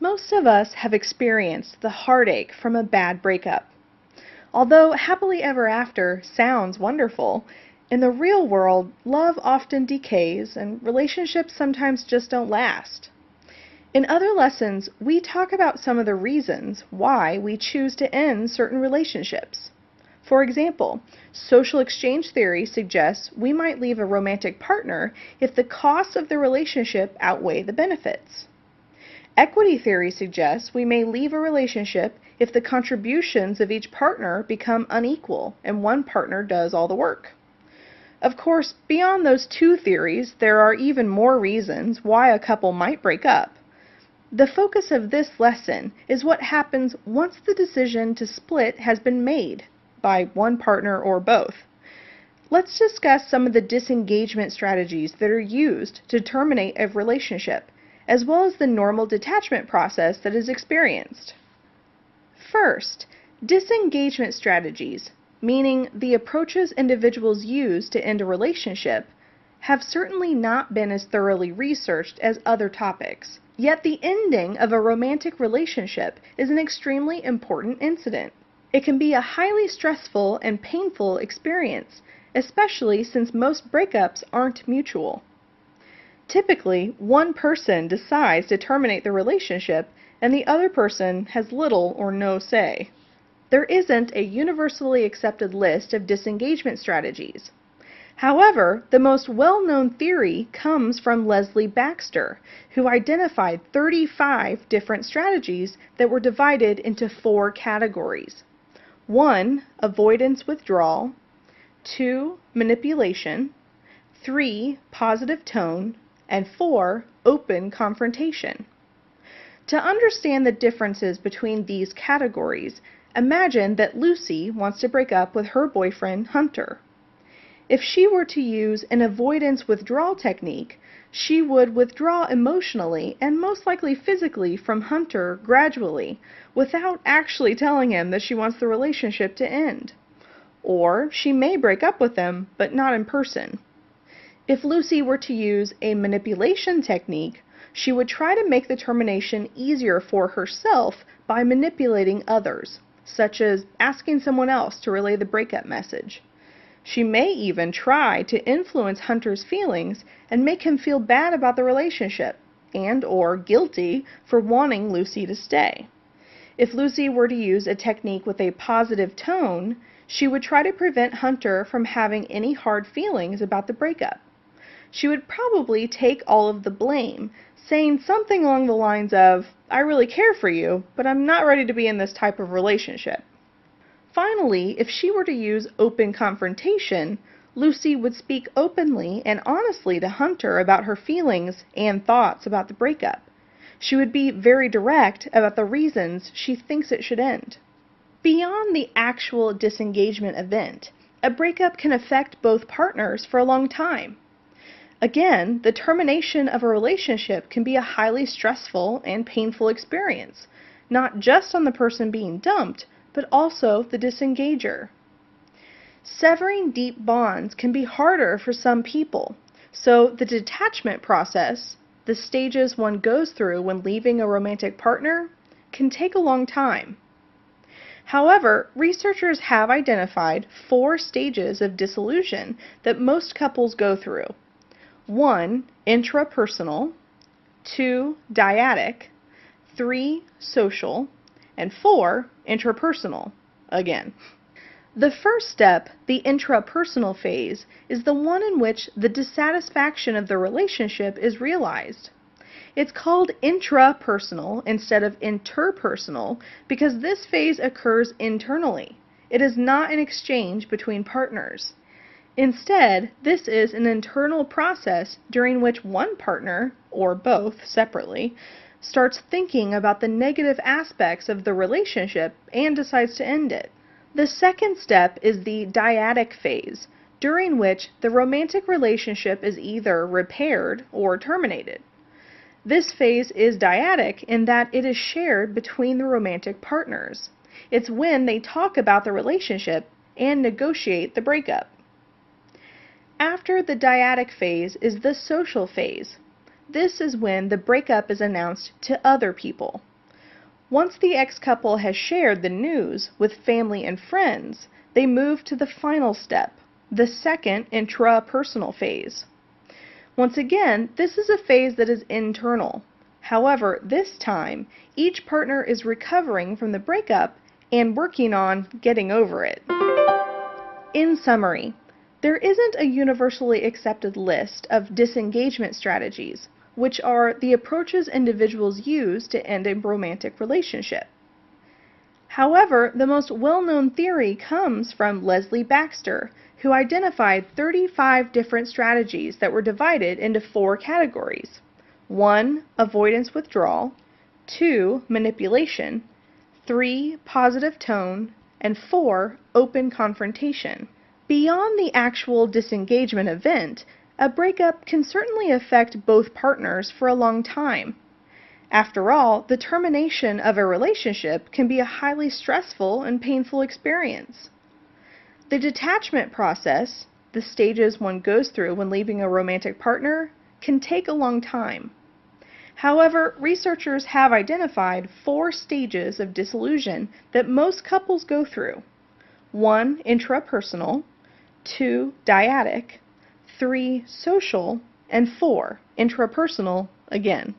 Most of us have experienced the heartache from a bad breakup. Although happily ever after sounds wonderful, in the real world, love often decays and relationships sometimes just don't last. In other lessons, we talk about some of the reasons why we choose to end certain relationships. For example, social exchange theory suggests we might leave a romantic partner if the costs of the relationship outweigh the benefits. Equity theory suggests we may leave a relationship if the contributions of each partner become unequal and one partner does all the work. Of course, beyond those two theories, there are even more reasons why a couple might break up. The focus of this lesson is what happens once the decision to split has been made by one partner or both. Let's discuss some of the disengagement strategies that are used to terminate a relationship, as well as the normal detachment process that is experienced. First, disengagement strategies, meaning the approaches individuals use to end a relationship, have certainly not been as thoroughly researched as other topics. Yet the ending of a romantic relationship is an extremely important incident. It can be a highly stressful and painful experience, especially since most breakups aren't mutual. Typically, one person decides to terminate the relationship and the other person has little or no say. There isn't a universally accepted list of disengagement strategies. However, the most well-known theory comes from Leslie Baxter, who identified 35 different strategies that were divided into 4 categories. 1. Avoidance withdrawal. 2. Manipulation. 3. Positive tone. And 4. Open confrontation. To understand the differences between these categories, imagine that Lucy wants to break up with her boyfriend, Hunter. If she were to use an avoidance withdrawal technique, she would withdraw emotionally and most likely physically from Hunter gradually, without actually telling him that she wants the relationship to end. Or she may break up with him, but not in person. If Lucy were to use a manipulation technique, she would try to make the termination easier for herself by manipulating others, such as asking someone else to relay the breakup message. She may even try to influence Hunter's feelings and make him feel bad about the relationship and/or guilty for wanting Lucy to stay. If Lucy were to use a technique with a positive tone, she would try to prevent Hunter from having any hard feelings about the breakup. She would probably take all of the blame, saying something along the lines of, "I really care for you, but I'm not ready to be in this type of relationship." Finally, if she were to use open confrontation, Lucy would speak openly and honestly to Hunter about her feelings and thoughts about the breakup. She would be very direct about the reasons she thinks it should end. Beyond the actual disengagement event, a breakup can affect both partners for a long time. Again, the termination of a relationship can be a highly stressful and painful experience, not just on the person being dumped, but also the disengager. Severing deep bonds can be harder for some people, so the detachment process, the stages one goes through when leaving a romantic partner, can take a long time. However, researchers have identified 4 stages of dissolution that most couples go through. 1. Intrapersonal. 2. Dyadic. 3. Social. And 4. Interpersonal. Again. The first step, the intrapersonal phase, is the one in which the dissatisfaction of the relationship is realized. It's called intrapersonal instead of interpersonal because this phase occurs internally. It is not an exchange between partners. Instead, this is an internal process during which one partner, or both separately, starts thinking about the negative aspects of the relationship and decides to end it. The second step is the dyadic phase, during which the romantic relationship is either repaired or terminated. This phase is dyadic in that it is shared between the romantic partners. It's when they talk about the relationship and negotiate the breakup. After the dyadic phase is the social phase. This is when the breakup is announced to other people. Once the ex-couple has shared the news with family and friends, they move to the final step, the second intrapersonal phase. Once again, this is a phase that is internal. However, this time, each partner is recovering from the breakup and working on getting over it. In summary, there isn't a universally accepted list of disengagement strategies, which are the approaches individuals use to end a romantic relationship. However, the most well-known theory comes from Leslie Baxter, who identified 35 different strategies that were divided into 4 categories. 1. Avoidance withdrawal, 2. Manipulation, 3. Positive tone, and 4. Open confrontation. Beyond the actual disengagement event, a breakup can certainly affect both partners for a long time. After all, the termination of a relationship can be a highly stressful and painful experience. The detachment process, the stages one goes through when leaving a romantic partner, can take a long time. However, researchers have identified 4 stages of disillusion that most couples go through. 1. Intrapersonal, 2. Dyadic, 3. Social, and 4. Intrapersonal again.